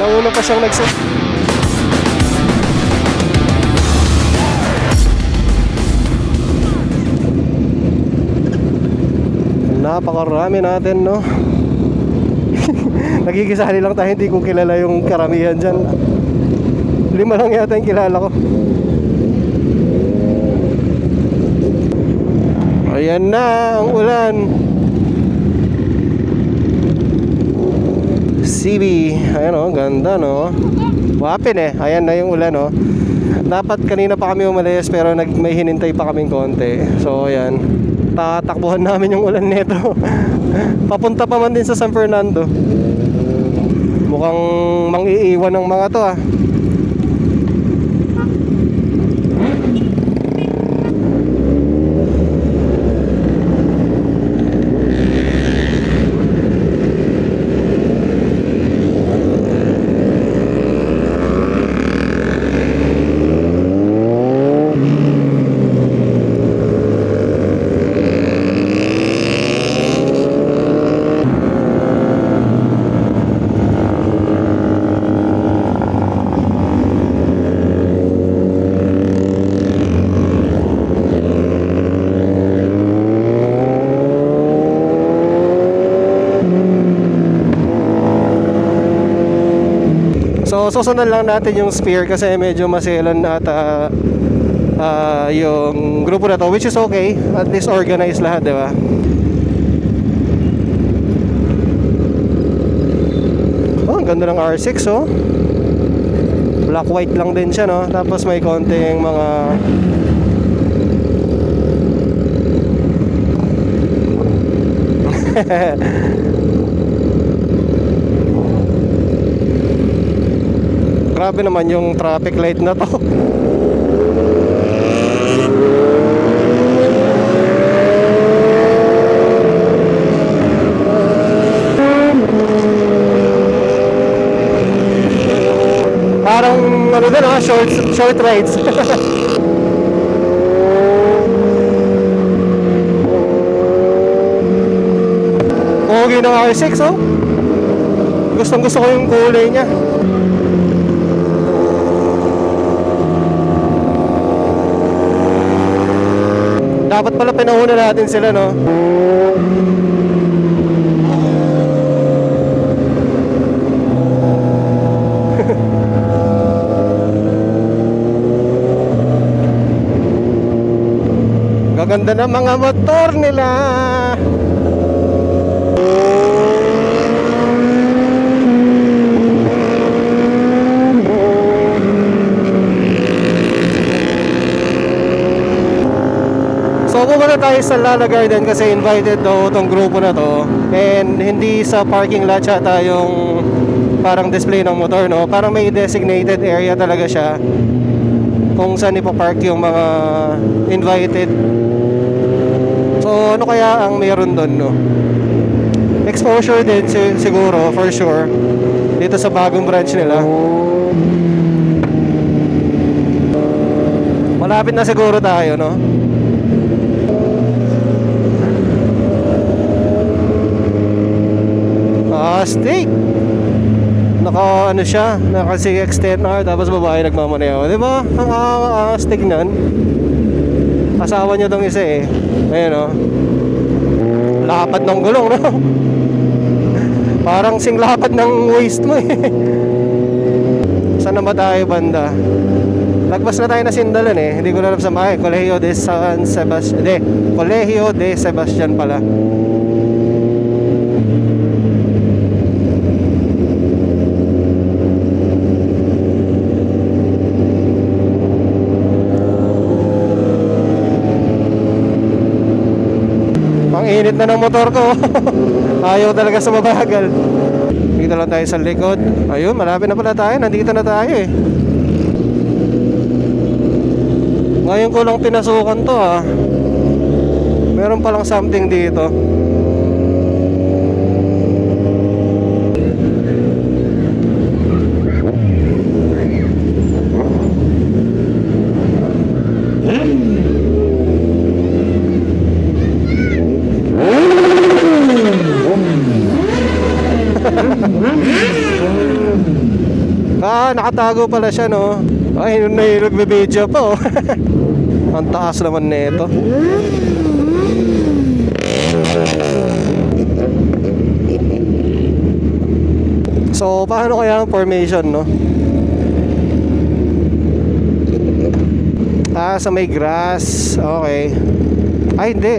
Nauna pa siyang nagset. Napakarami natin, no? Nagkikisali lang tayo, hindi ko kilala yung karamihan dyan. 5 lang yata yung kilala ko. Ayan na ang ulan. CB. Ayan o, ganda, no? Wapin eh, ayan na yung ulan, no? Dapat kanina pa kami umalis pero may hinintay pa kaming konti. So ayan, tatakbuhan namin yung ulan nito. Papunta pa man din sa San Fernando. Mukhang mang-iiwan ng mga to, ah. So susunod lang natin yung Spear kasi medyo maselan at yung grupo na to, which is okay, at least organized lahat, di ba? Oh, ang ganda ng R6, oh. Black white lang din siya, no? Tapos may konting mga grabe naman yung traffic light na to. Parang ano din, ha? Short rides. Okay ng R6, oh. Gustong gusto ko yung kulay niya. Dapat pala pinauna natin sila, no? Gaganda ng mga motor nila. So pumunta tayo sa Lala Garden kasi invited daw itong grupo na to. And hindi sa parking lot siya yung parang display ng motor, no? Parang may designated area talaga siya kung saan ipapark yung mga invited. So ano kaya ang mayroon doon, no? Exposure din siguro, for sure, dito sa bagong branch nila. Malapit na siguro tayo, no? Steak. Naka ano siya, naka CX-10R tapos babae nagmamaneho, di ba? Ang steak niyan. Asawa niya tong isa eh. Ayun, oh. Lapad ng gulong, no? Parang singlapad ng waist mo eh. Saan na ba tayo banda? Lagpas na tayo na Sindalan eh. Hindi ko na alam sa mga Colegio de San Sebastian. Hindi, Colegio de Sebastian pala. Init na ng motor ko. Ayaw talaga sa mabagal. Dito lang tayo sa likod. Ayun, malapit na pala tayo. Nandito na tayo eh. Ngayon ko lang pinasukan to, ha. Meron palang something dito. nakatago pala siya, no? Ay, nagbe-video pa, oh. Ang taas naman nito. So, paano kaya ang formation, no? Ah, sa may grass. Okay. Ay, hindi.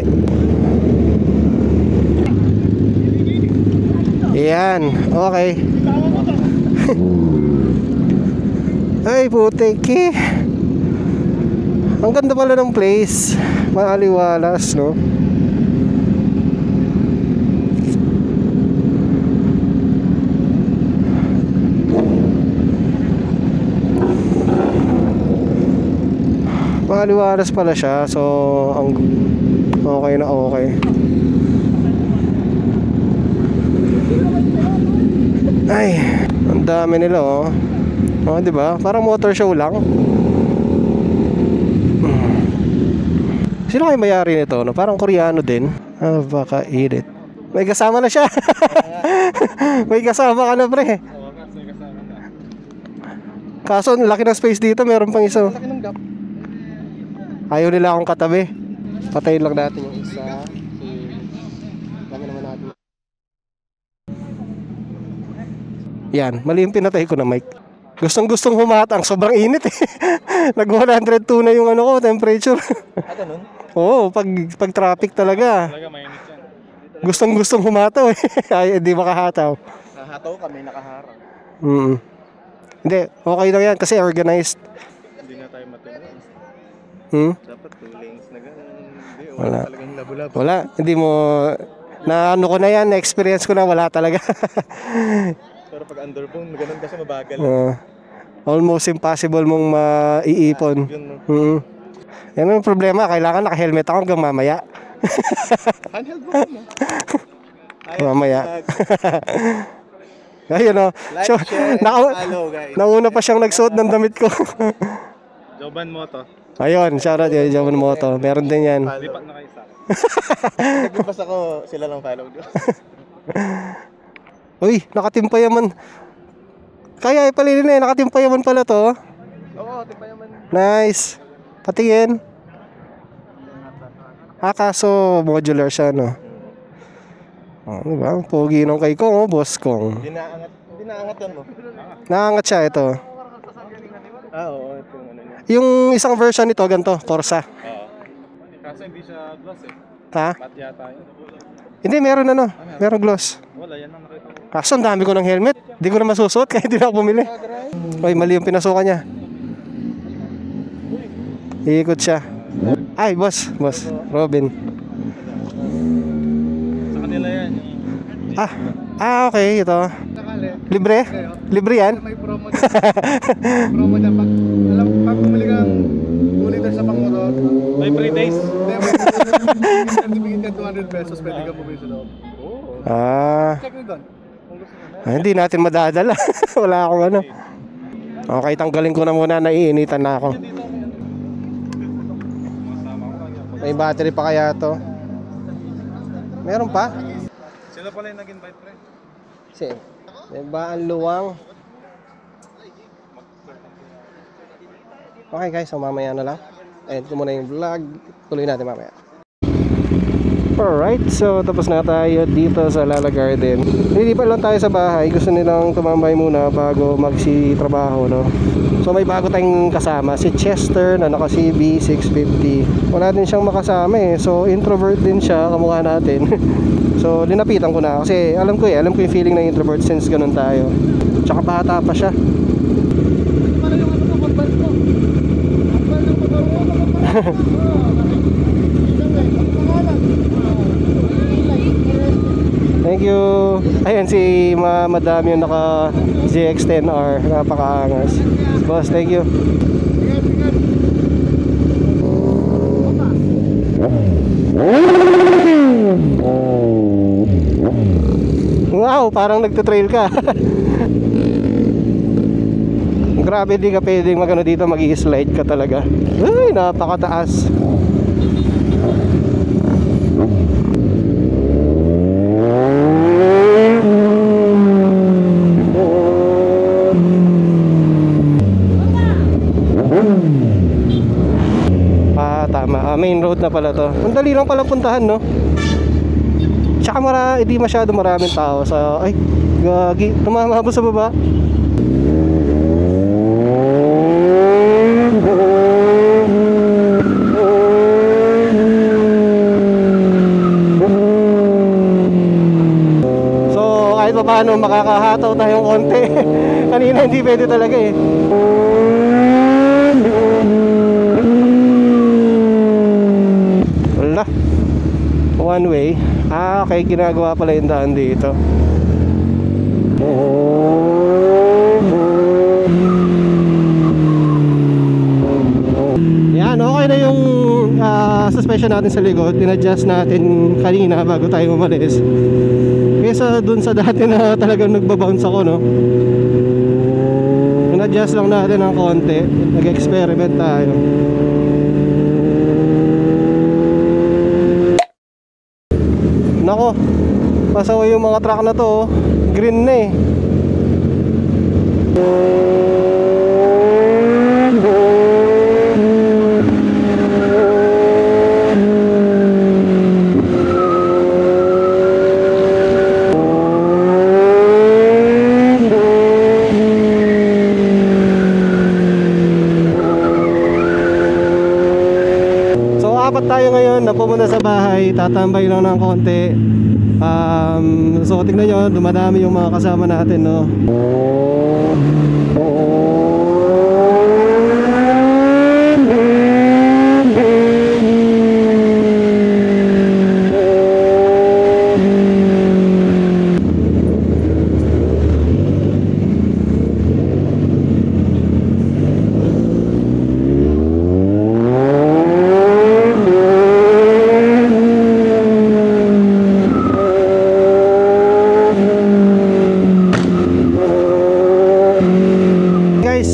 Yan. Okay. Ay, putik eh. Ang ganda pala ng place. Maaliwalas, no? Maaliwalas pala siya. So, ang okay na okay. Ay, ang dami nila, oh. Oh, 'di ba? Parang motor show lang. Sino kayo may-ari nito, no? Parang Koreano din. Ah, baka edit. May kasama na siya. May kasama ka na, pre. Kaso, laki ng space dito. Meron pang isa. Laki ng gap. Ayaw nila akong katabi. Patayin lang natin yung isa. Dami naman natin. Yan, mali yung pinatay ko na mic. Gustong humatang, sobrang init eh. Nag 102 na yung ano ko, temperature. At ano? Oo, pag traffic talaga. Talaga mainit yan. Gustong humataw eh. Ay, hindi makahataw. Nahataw kami, nakaharang. Hindi, okay lang yan kasi organized. Hindi na tayo matuloy. Dapat 2 lanes na gano'n. Hindi, wala talagang labo-labo. Wala, hindi mo, na ano ko na yan, na-experience ko na, wala talaga. Pero pag underbone, gano'n kasi mabagal. Almost impossible mong maiipon. Yun, no? Yan ang problema, kailangan naka-helmet ako hanggang mamaya. Handheld mo na. Mamaya. Ayun o. Like, share, and follow, guys. Nauna pa siyang nagsuot ng damit ko. Joban Moto. Ayun, shoutout yun, Joban Moto. Meron din yan. Lipat na kayo sa akin. Nagbupas ako, sila lang follow. Uy, nakatimpayaman. Kaya ipalilin eh, nakatimpayaman pala to. Oo, timpayaman. Nice. Patingin. Kaso modular siya, no? Oh, diba? Pogi nung kay Kong, boss Kong. Dinaangat yan mo. Naangat siya ito. Oo, ito yung ano niya. Yung isang version nito, ganito, Corsa. Oo. Kaso hindi siya gloss eh. Ha? Matte yata yun. Hindi, meron ano. Meron gloss. Wala, yan ang nakita ko. Kaso, ang dami ko ng helmet. Hindi ko na masusuot, kaya hindi na ako bumili. Uy, mali yung pinasukan niya. Iikot siya. Ay, boss. Robin. Sa kanila yan. Okay, ito. Libre? Libre yan? May promo dyan. Promo dyan. Pag bumili kang 2 liters sa pangmotor, may free days. Certificate ka 200 pesos, pwede ka bumili sa loob. Check nyo doon. Hindi natin madadala. Wala akong ano. Okay, tanggalin ko na muna, naiinitan na ako. May battery pa kaya to? Meron pa? Sila pala yung nag-invite, pre. May baan luwang. Okay guys, so mamaya na lang. Ito muna yung vlog. Tuloy natin mamaya. Alright, so tapos na tayo dito sa Lala Garden. Hindi pa lang tayo sa bahay. Gusto nilang tumambay muna bago magsitrabaho, no? So may bago tayong kasama, si Chester na naka CB 650. Wala din siyang makasama eh. So introvert din siya, kamukha natin. So linapitan ko na kasi alam ko yung feeling ng introvert since ganun tayo. Tsaka bata pa siya. Thank you. Ayan si Madam yung naka ZX-10R. Napakaangas. Boss, thank you. Wow, parang nagtutrail ka. Grabe, di ka pwedeng magano dito, mag-i-slide ka talaga. Ay, napakataas. na pala to. Ang dali lang pala puntahan, no? Tsaka hindi masyado maraming tao sa... Ay, gagi. Tumama po sa baba. So, kahit pa paano makakahataw tayong konti. Kanina hindi pwede talaga eh. Wala. One way. Okay, ginagawa pala yung daan dito. Yan, okay na yung suspension natin sa likod. Tinadjust natin kanina bago tayo umalis. Kesa dun sa dati na talagang nagbabounce ako, no? Tinadjust lang natin ng konti. Nag-experiment tayo. Nako, pasaway yung mga truck na to, oh. Green na eh. So apat tayo ngayon na pumunta sa bahay, tatambay lang ng konti. So tingnan nyo, dumadami yung mga kasama natin, no?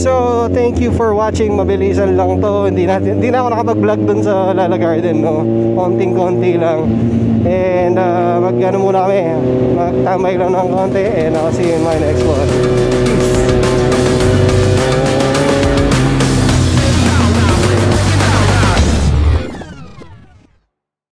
So thank you for watching. Mabilisan lang to. Hindi na ako nakapag-vlog dun sa Lala Garden, no. Konting-konti lang. And magano muna kami. Magtambay lang ng konti and I'll see you in my next one. Peace.